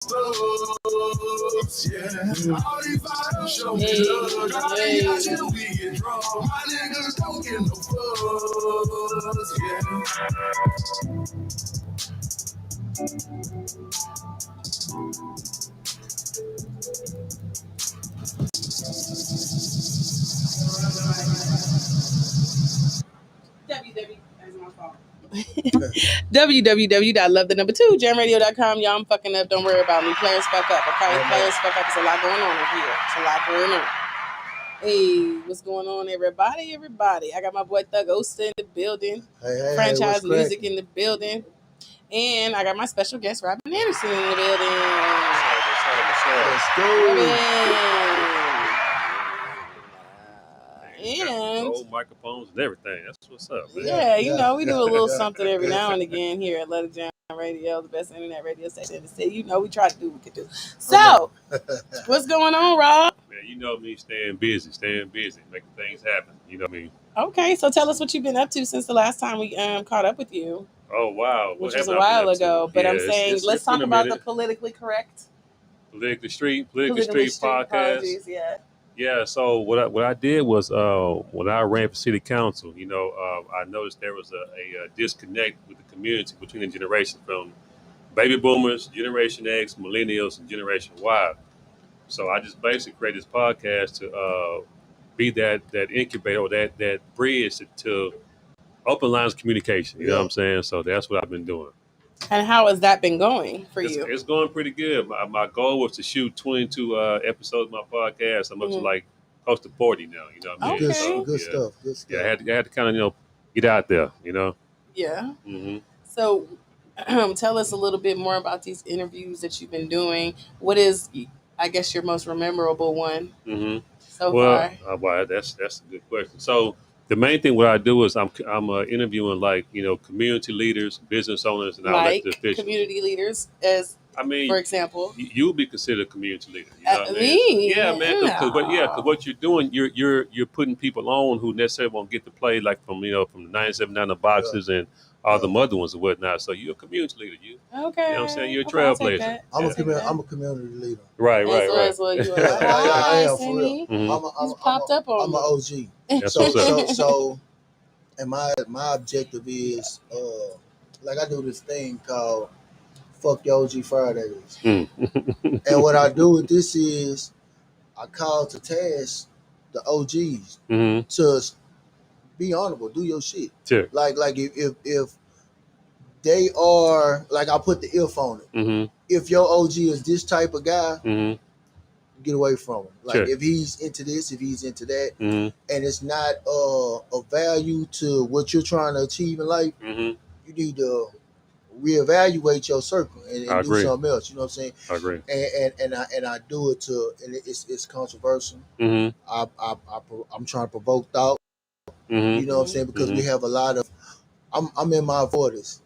Yeah. All these fighters show me love. All they got till we get drunk. My niggas don't get no fuss. www.love2jammradio.com. Y'all, I'm fucking up. Don't worry about me. Players fuck up. Okay, players fuck up. There's a lot going on in here. It's a lot going on. Hey, what's going on, everybody? I got my boy Thug Osta in the building. Franchise music in the building. And I got my special guest, Robin Anderson, in the building. Let's go. And old microphones and everything. That's what's up, man. Yeah, you know, we do a little something every now and again here at Let It Jam Radio, the best internet radio station in the city. You know, we try to do what we can do. So, what's going on, Rob? Man, you know me, staying busy, making things happen. You know me. Okay, so tell us what you've been up to since the last time we caught up with you. Oh, wow. Which was a while ago. But I'm saying, let's talk about the politically correct. Politically Street podcast. Apologies, yeah. Yeah, so what I did was when I ran for city council, you know, I noticed there was a disconnect with the community between the generations from baby boomers, Generation X, millennials, and Generation Y. So I just basically created this podcast to be that incubator or that bridge to open lines of communication. You know what I'm saying? So that's what I've been doing. And how has that been going for you? It's going pretty good. My goal was to shoot 22 episodes of my podcast. I'm up to like close to 40 now. You know what I mean? Okay. Good stuff. Yeah, I had to kind of get out there. You know. Yeah. Mm-hmm. So, tell us a little bit more about these interviews that you've been doing. What is, I guess, your most memorable one so far? Well, that's a good question. So. The main thing what I do is I'm interviewing community leaders, business owners, and elected officials. Community leaders, for example, you would be considered a community leader. You know what I mean? Yeah, man. Because what you're doing, you're putting people on who necessarily won't get to play from the 97 boxes and all the other ones and whatnot. So you're a community leader. Okay. You know what I'm saying? You're a trailblazer. I'm a community leader. Right. As well you are. I am for real. Mm-hmm. Popped up on I'm an OG. So, and my objective is I do this thing called Fuck Your OG Fridays. And what I do with this is I call to task the OGs to be honorable, do your shit. Sure. Like if they are I put the if on it. If your OG is this type of guy, get away from him. If he's into this, if he's into that, and it's not a value to what you're trying to achieve in life, you need to reevaluate your circle and do something else. You know what I'm saying? I agree. And I do it and it's controversial. I'm trying to provoke thought. You know what I'm saying? Because we have a lot of I'm in my 40s,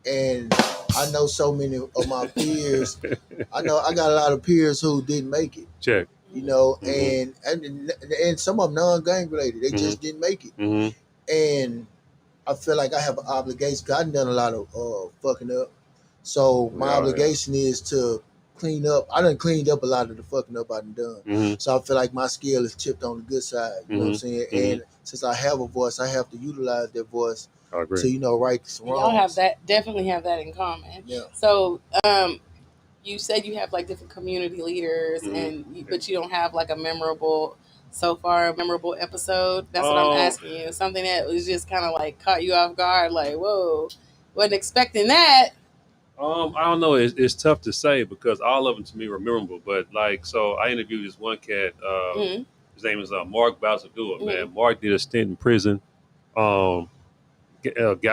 and I know so many of my peers. I got a lot of peers who didn't make it. Check. You know, and some of them non-gang related. They just didn't make it. And I feel like I have an obligation. Cause I've done a lot of fucking up. So my obligation is to clean up. I done cleaned up a lot of the fucking up I done. So I feel like my skill is chipped on the good side. You know what I'm saying? And since I have a voice, I have to utilize that voice to, right some wrongs. Y'all definitely have that in common. Yeah. So, you said you have different community leaders, but you don't have a memorable episode. That's what I'm asking you. Something that was just kind of caught you off guard. Whoa, wasn't expecting that. I don't know. It's tough to say because all of them to me were memorable. But so I interviewed this one cat. His name is Mark Balsadua. Man, Mark did a stint in prison. Got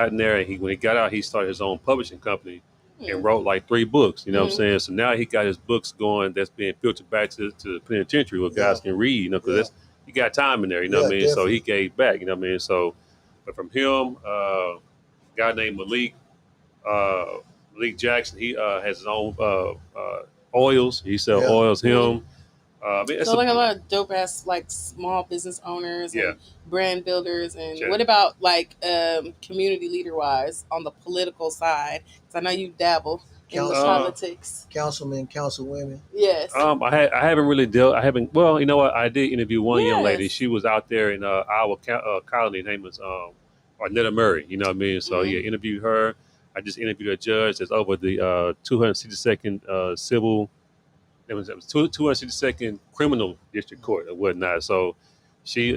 in there, and when he got out, he started his own publishing company and wrote 3 books. You know what I'm saying? So now he got his books going that's being filtered back to the penitentiary where guys can read. Because he got time in there. You know what I mean? Definitely. So he gave back. You know what I mean? So, but from him, a guy named Malik Jackson, he has his own oils. He sells oils. Him. So a lot of dope ass small business owners and brand builders. And what about community leader wise on the political side? Because I know you dabble. in the Council, politics. councilmen, councilwomen. Yes. I haven't really dealt. I haven't. Well, you know what? I did interview one young lady. Yes. She was out there in our colony. Her name was Arnetta Murray. You know what I mean? So yeah, interviewed her. I just interviewed a judge that's over the 262nd civil. It was 262nd criminal district court or whatnot. So she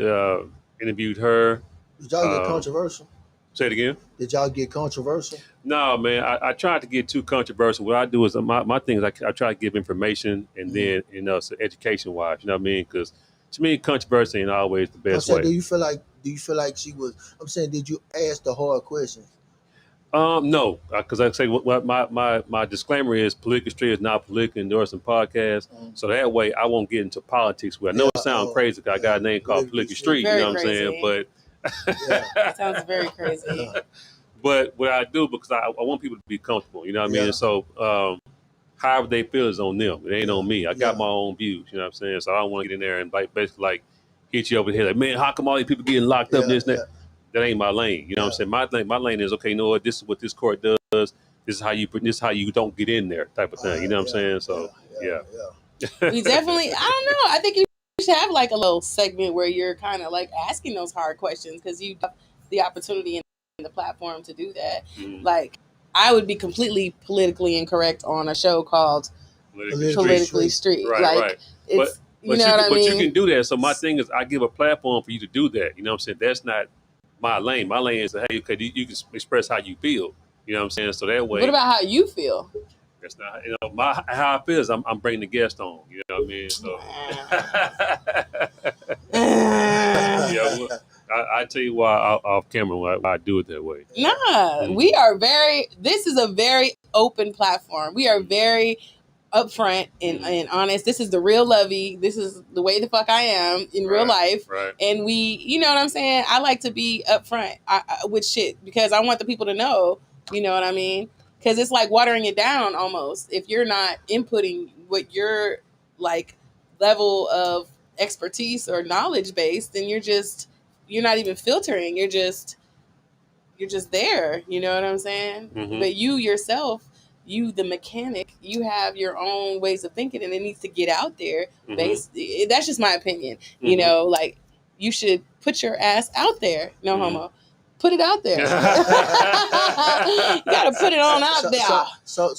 interviewed her. Did y'all get controversial? Say it again. Did y'all get controversial? No, man. I tried to get too controversial. What I do is my thing is I try to give information and then so education wise. You know what I mean? Because to me, controversy ain't always the best way. Do you feel like she was? I'm saying, did you ask the hard questions? No, because I say what my disclaimer is: Political Street is not politically endorsing podcast. So that way, I won't get into politics. Where I know it sounds crazy because I got a name called Political Street. Very You know what crazy. I'm saying? But It sounds very crazy. But what I do, because I want people to be comfortable, you know what I mean? And so however they feel is on them. It ain't on me. I got my own views, you know what I'm saying? So I don't want to get in there and basically hit you over the head like, man, how come all these people getting locked up, this and that? That ain't my lane. You know what I'm saying? My lane is, okay, you know what, this is what this court does. This is how you don't get in there type of thing. You know what I'm saying? So yeah. We definitely, I don't know. I think you should have like a little segment where you're kind of like asking those hard questions because you have the opportunity and the platform to do that. Like, I would be completely politically incorrect on a show called Politically Street. Right. It's, you know what I mean? But you can do that. So my thing is, I give a platform for you to do that. You know what I'm saying? That's not my lane. My lane is, hey, okay, you can express how you feel. You know what I'm saying? So that way. What about how you feel? That's not, how I feel is I'm bringing the guest on. You know what I mean? So. Yeah. I tell you why off camera why I do it that way. We are this is a very open platform. We are very upfront and honest. This is the real Lovey. This is the way the fuck I am in real life. Right. And you know what I'm saying? I like to be upfront with shit because I want the people to know, you know what I mean? Because it's like watering it down almost. If you're not inputting what your like level of expertise or knowledge base, then you're not even filtering. You're just there. You know what I'm saying? But you yourself, the mechanic, you have your own ways of thinking, and it needs to get out there. That's just my opinion. You know, like you should put your ass out there. No homo. Put it out there. You gotta put it on out there. So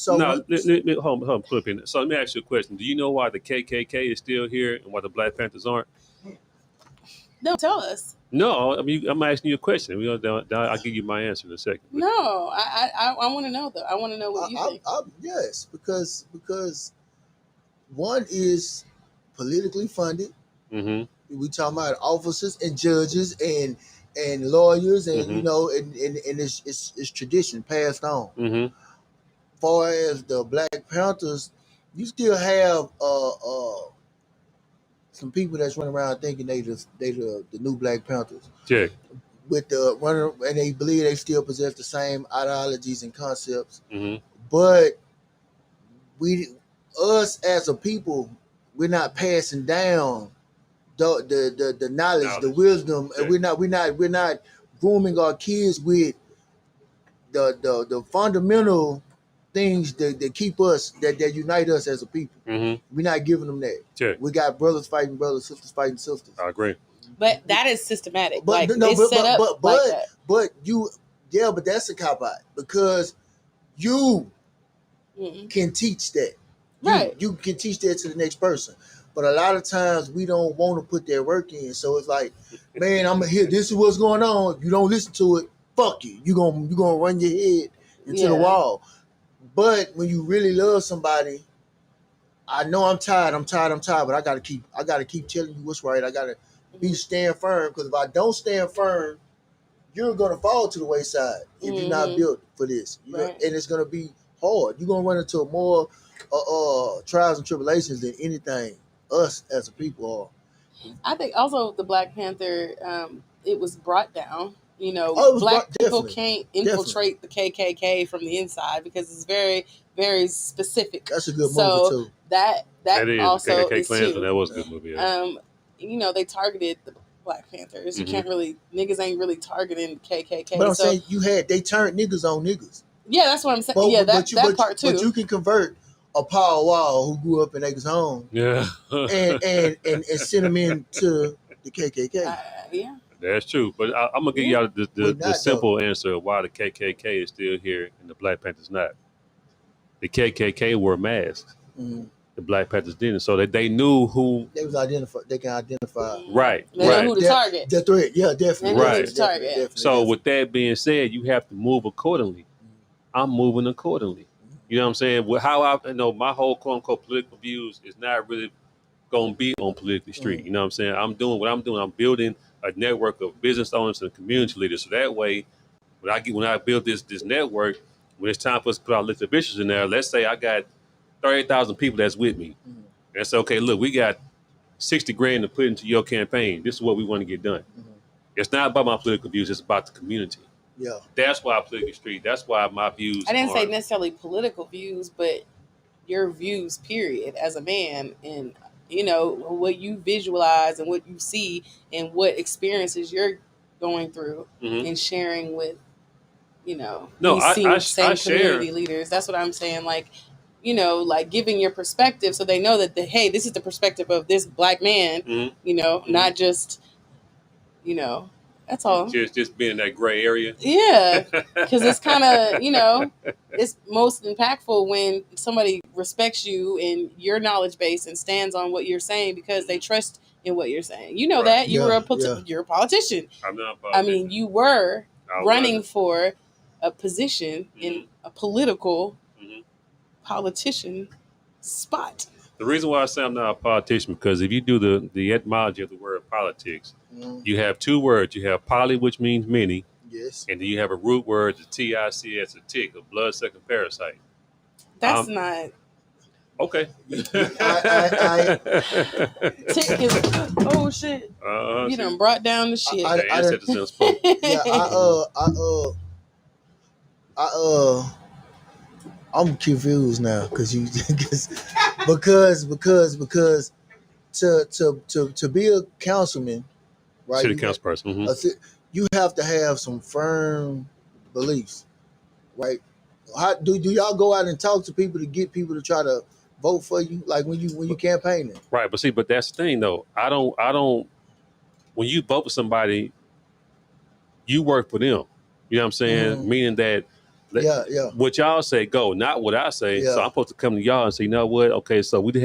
hold on, flip in. So let me ask you a question. Do you know why the KKK is still here and why the Black Panthers aren't? No, tell us. No, I mean I'm asking you a question. I'll give you my answer in a second. No, I want to know though. I want to know what you think. Yes, because one is politically funded. We talking about officers and judges and lawyers and you know and it's tradition passed on. Far as the Black Panthers, you still have some people that's running around thinking they the new Black Panthers. Check. With the runner, and they believe they still possess the same ideologies and concepts. But us as a people, we're not passing down the knowledge, the wisdom, and we're not grooming our kids with the fundamental things that keep us that unite us as a people. We're not giving them that. Check. We got brothers fighting brothers, sisters fighting sisters. I agree. But that is systematic. But that's a cop out because you can teach that. You can teach that to the next person. But a lot of times we don't want to put that work in. So it's like, man, I'm here. This is what's going on. If you don't listen to it, fuck you. You're gonna run your head into the wall. But when you really love somebody, I know I'm tired, but I gotta keep telling you what's right. I gotta stand firm, because if I don't stand firm, you're gonna fall to the wayside if you're not built for this. And it's gonna be hard. You're gonna run into more trials and tribulations than anything us as a people are. I think also the Black Panther, it was brought down. You know, Black people can't infiltrate the KKK from the inside because it's very, very specific. That's a good movie too. That is, also KKK is Klansman, too. that was a good movie. Yeah. You know, they targeted the Black Panthers. You can't really, niggas ain't really targeting KKK. But I'm saying they turned niggas on niggas. Yeah, that's what I'm saying. Yeah, that part too. But you can convert a Paul Wall who grew up in Acres Home, Yeah. and send him into the KKK. Yeah. That's true. But I'm going to give y'all the simple answer of why the KKK is still here and the Black Panthers not. The KKK wore masks. Mm-hmm. The Black Panthers didn't. So they knew who. They was identified. They can identify. Right. They know who to target. The threat. Yeah, definitely. They know who to target. Definitely. So with that being said, you have to move accordingly. I'm moving accordingly. You know what I'm saying? Well, how I know my whole quote unquote political views is not really gonna be on political street. You know what I'm saying? I'm doing what I'm doing. I'm building a network of business owners and community leaders. So that way, when I build this network, when it's time for us to put our elected officials in there, let's say I got 30,000 people that's with me. And say, okay, look, we got 60 grand to put into your campaign. This is what we want to get done. It's not about my political views, it's about the community. Yeah. That's why I political street. That's why my views. I didn't say necessarily political views, but your views, period, as a man, and you know what you visualize and what you see and what experiences you're going through and sharing with, you know, same community leaders. That's what I'm saying. Like, you know, like giving your perspective so they know that hey, this is the perspective of this Black man. You know, not just, you know. That's all. Just being in that gray area. Yeah, because it's kind of, you know, it's most impactful when somebody respects you and your knowledge base and stands on what you're saying because they trust in what you're saying. You know that you're a politician. I'm not a politician. I mean, you were running for a position in a political politician spot. The reason why I say I'm not a politician because if you do the etymology of the word politics, you have two words. You have poly, which means many. Yes. And then you have a root word, the TIC, as a tick, a blood-sucking parasite. That's not... Okay. Tick is... Oh, shit. You done brought down the shit. I'm confused now because to be a councilman, right? City council person. You have to have some firm beliefs, right? How do y'all go out and talk to people to get people to try to vote for you, like when you campaigning? Right, but that's the thing though. I don't. When you vote for somebody, you work for them. You know what I'm saying? Meaning that. What y'all say go, not what I say. Yeah. So I'm supposed to come to y'all and say, you know what? Okay, so if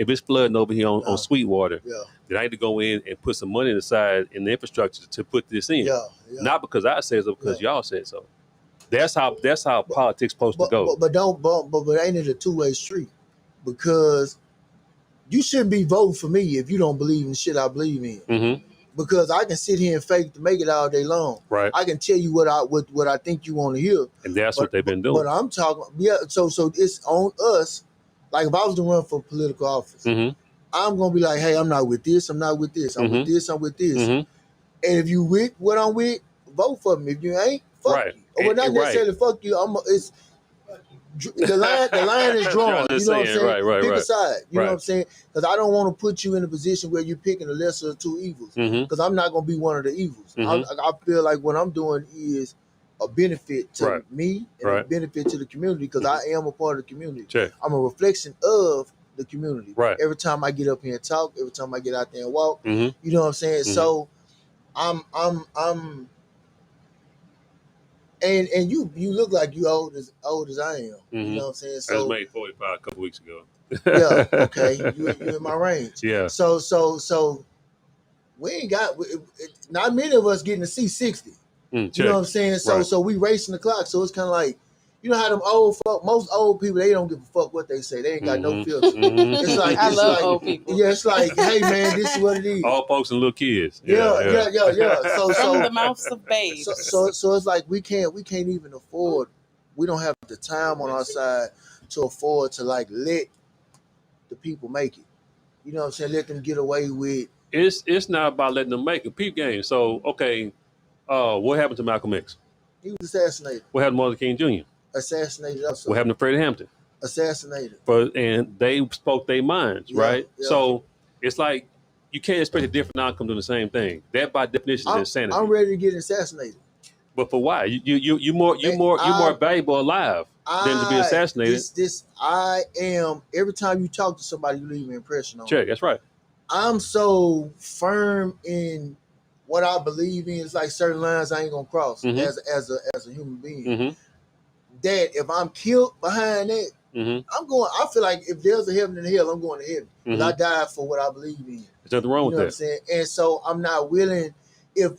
it's flooding over here on Sweetwater, then I need to go in and put some money aside in the infrastructure to put this in. Not because I said so, because y'all said so. That's how politics supposed to go. But ain't it a two-way street? Because you shouldn't be voting for me if you don't believe in shit I believe in. Because I can sit here and fake to make it all day long. Right. I can tell you what I think you want to hear. And that's what they've been doing. But I'm talking, so it's on us. Like if I was to run for political office, I'm gonna be like, hey, I'm not with this, I'm not with this, I'm with this, I'm with this. And if you with what I'm with, vote for me. If you ain't, fuck you. Well, not necessarily fuck you. The line is drawn. You know what I'm saying? Pick a side. You know what I'm saying? Because I don't want to put you in a position where you're picking the lesser of two evils. Because I'm not going to be one of the evils. I feel like what I'm doing is a benefit to me and a benefit to the community because I am a part of the community. I'm a reflection of the community. Every time I get up here and talk, every time I get out there and walk, you know what I'm saying? So I'm And you look like you old as I am. You know what I'm saying? So I was made 45 a couple weeks ago. Yeah, okay. You in my range. Yeah. So we ain't got not many of us getting to see 60. You know what I'm saying? So we racing the clock. So it's kind of like, you know how them most old people, they don't give a fuck what they say. They ain't got no filter. It's like I love old people. Yeah, it's like, hey man, this is what it is. Old folks and little kids. Yeah. So from the mouths of babes. So it's like we can't even afford. We don't have the time on our side to afford to like let the people make it. You know what I'm saying? Let them get away with. It's not about letting them make a peep game. So okay, what happened to Malcolm X? He was assassinated. What happened to Martin King Jr.? Assassinated also. What happened to Freddie Hampton? Assassinated. And they spoke their minds, right? Yeah. So it's like you can't expect a different outcome doing the same thing. That by definition is insanity. I'm ready to get assassinated. But for why? You more valuable alive than to be assassinated. I am. Every time you talk to somebody, you leave an impression on. Check. That's right. I'm so firm in what I believe in. It's like certain lines I ain't gonna cross as a human being. That if I'm killed behind that, I'm going. I feel like if there's a heaven and a hell, I'm going to heaven. Because I died for what I believe in. There's nothing wrong with that. What I'm saying? And so I'm not willing. If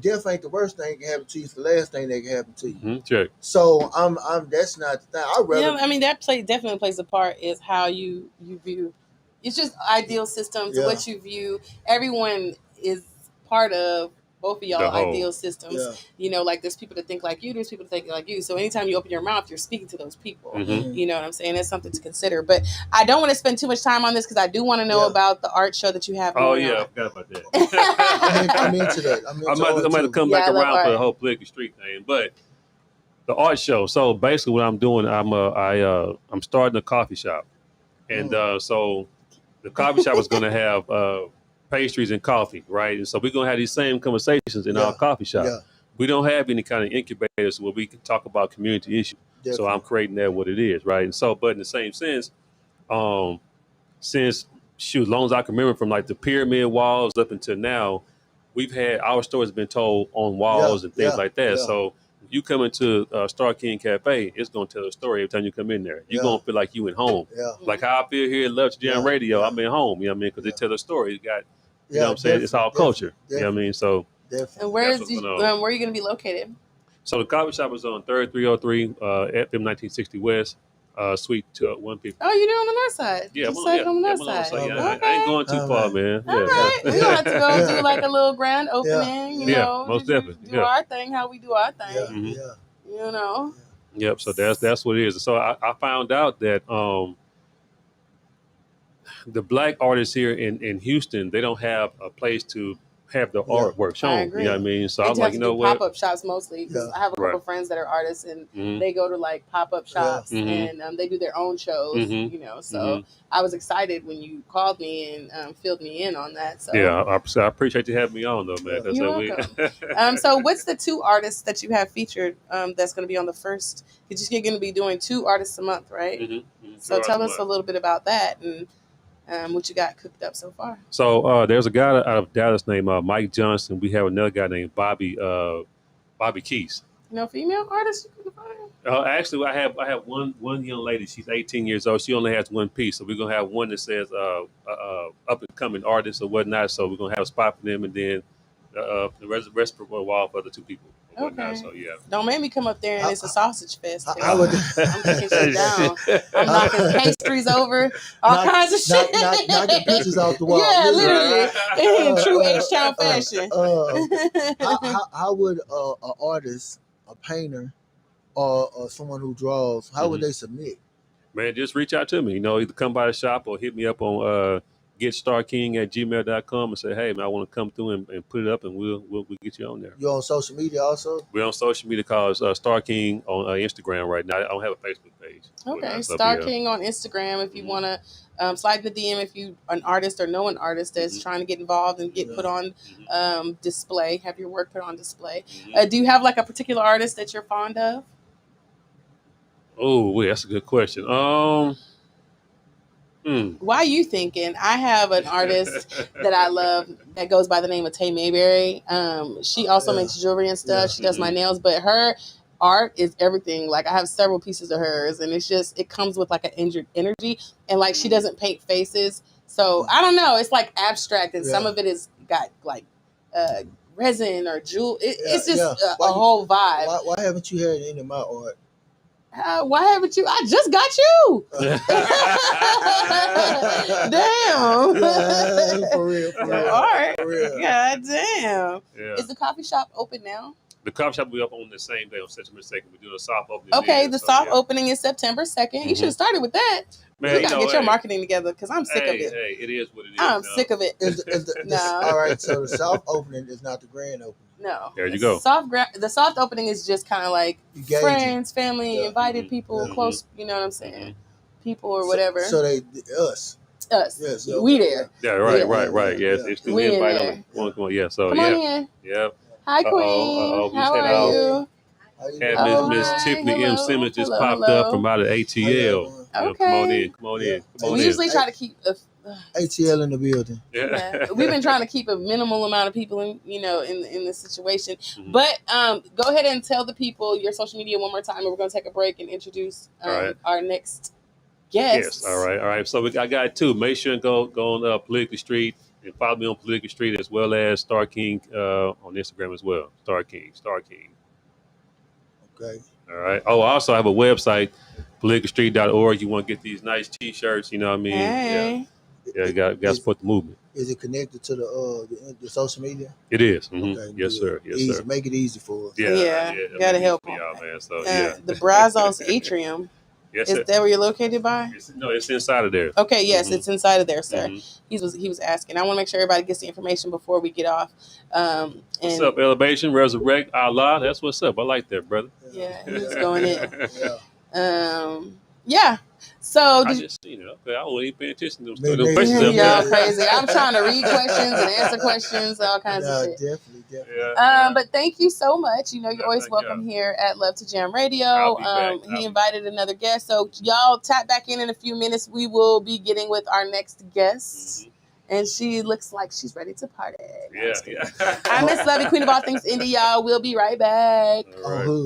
death ain't the worst thing that can happen to you, it's the last thing that can happen to you. Check. So I'm that's not the thing. I rather. I mean that definitely plays a part. Is how you view. It's just ideal systems. What you view. Everyone is part of both of y'all ideal systems. Like there's people that think like you, there's people that think like you. So anytime you open your mouth, you're speaking to those people. You know what I'm saying? That's something to consider. But I don't want to spend too much time on this because I do want to know about the art show that you have going on. I forgot about that. I'm into that. I might have come back around for the whole political street thing, but the art show. So basically, what I'm doing, I'm starting a coffee shop, and so the coffee shop is going to have pastries and coffee, right? And so we're gonna have these same conversations in our coffee shop. We don't have any kind of incubators where we can talk about community issues. So I'm creating that what it is, right? And so, but in the same sense, since as long as I can remember, from like the pyramid walls up until now, we've had our stories been told on walls and things like that. So if you come into Star King Cafe, it's gonna tell a story every time you come in there. You're gonna feel like you at home. Like how I feel here at Love to Jam Radio, I'm at home. You know what I mean? Because they tell a story. You got. You know what I'm saying? It's all culture. You know what I mean? So, and where are you going to be located? So the coffee shop is on 3303 FM 1960 West, Suite 150. Oh, you're on the north side? Yeah, on the north side. Okay. I ain't going too far, man. All right. We're going to have to go do like a little grand opening, you know. Most definitely. Do our thing, how we do our thing. You know. Yep, so that's what it is. So I found out that the black artists here in Houston, they don't have a place to have the artwork shown. You know what I mean? So I was like, you know what? Pop-up shops mostly. Because I have a couple friends that are artists, and they go to like pop-up shops, and they do their own shows. You know, so I was excited when you called me and filled me in on that. So I appreciate you having me on, though, man. That's You're welcome. So what's the 2 artists that you have featured that's going to be on the first? Because you're going to be doing 2 artists a month, right? So tell us a little bit about that and what you got cooked up so far. So there's a guy out of Dallas named Mike Johnson. We have another guy named Bobby Keys. No female artists you can find? Actually, I have one young lady. She's 18 years old. She only has one piece. So we're gonna have one that says up and coming artists or whatnot. So we're gonna have a spot for them, and then the rest for a while for the 2 people. Okay. So don't make me come up there and it's a sausage fest. I'm taking shit down. I'm knocking pastries over, all kinds of shit. Knocking pictures off the wall. Yeah, literally. In true H-Town fashion. How would an artist, a painter, or someone who draws, how would they submit? Man, just reach out to me. You know, either come by the shop or hit me up on getstarking@gmail.com and say, hey, man, I want to come through and put it up, and we'll get you on there. You on social media also? We're on social media called Star King on Instagram right now. I don't have a Facebook page. Okay, Star King on Instagram. If you want to slide in the DM if you an artist or know an artist that's trying to get involved and get put on display, have your work put on display. Do you have like a particular artist that you're fond of? Oh, wait, that's a good question. Why are you thinking? I have an artist that I love that goes by the name of Tay Mayberry. She also makes jewelry and stuff. She does my nails, but her art is everything. Like I have several pieces of hers, and it comes with like an injured energy, and like she doesn't paint faces. So I don't know. It's like abstract, and some of it is got like resin or jewel. It's just a whole vibe. Why haven't you had any of my art? Why haven't you? I just got you. Damn. Yeah, for real. All right. For real. God damn. Yeah. Is the coffee shop open now? The coffee shop will be up on the same day on September 2nd. We're doing a soft opening. Okay, the soft opening is September 2nd. You should have started with that. Man, you gotta get your marketing together because I'm sick of it. Hey, it is what it is. I'm sick of it. All right, so the soft opening is not the grand opening. No. There you go. The soft opening is just kind of like friends, family, invited people, close, you know what I'm saying? People or whatever. So us. Yes. Okay. We there. Yeah, right. Yes, it's the invite on. Yeah, so Come on in. Yep. Hi, Uh-oh, Queen. we How said are you? How you Had doing? Oh, Miss hi. Tiffany M. Hello. Simmons just Hello, popped hello. up from out of How ATL. y'all doing? You know, Okay. come on Yeah. in. Come on We in. usually try to keep ATL in the building. yeah. We've been trying to keep a minimal amount of people in in this situation. Mhm. But go ahead and tell the people your social media one more time, and we're going to take a break and introduce All right. our next guest. Yes. All right. So I got two. Make sure and go on Politically Street and follow me on Politically Street as well as Star King on Instagram as well. Star King. Okay. All right. Oh, I also have a website, politicalstreet.org. You want to get these nice T-shirts? You know what I mean? Hey. Yeah. Got to support the movement. Is it connected to the social media? It is. Okay. Yes, Good. sir. Yes, Easy. sir. Make it easy for us. Yeah, That'll gotta make it help easy for them. y'all, man. So yeah. The Brazos Atrium. Yes, Is sir. that where you're located by? It's inside of there. Okay, yes, it's inside of there, sir. Mhm. He was asking. I want to make sure everybody gets the information before we get off. What's up, Elevation, Resurrect, Allah? That's what's up. I like that, brother. Yeah, he's going in. Yeah. Yeah. So I just seen it. Okay, I wasn't even paying attention to Me those questions neither. up y'all there. crazy. I'm trying to read questions and answer questions, all kinds No, of shit. definitely. Yeah. But thank you so much. You're Yeah, always thank welcome y'all. here at Love to Jam Radio. I'll be back. He invited another guest. So y'all tap back in a few minutes. We will be getting with our next guest. And she looks like she's ready to party. No, Yeah. I'm Miss Lovey, Queen of all things indie, y'all. We'll be right back. All right. On hood.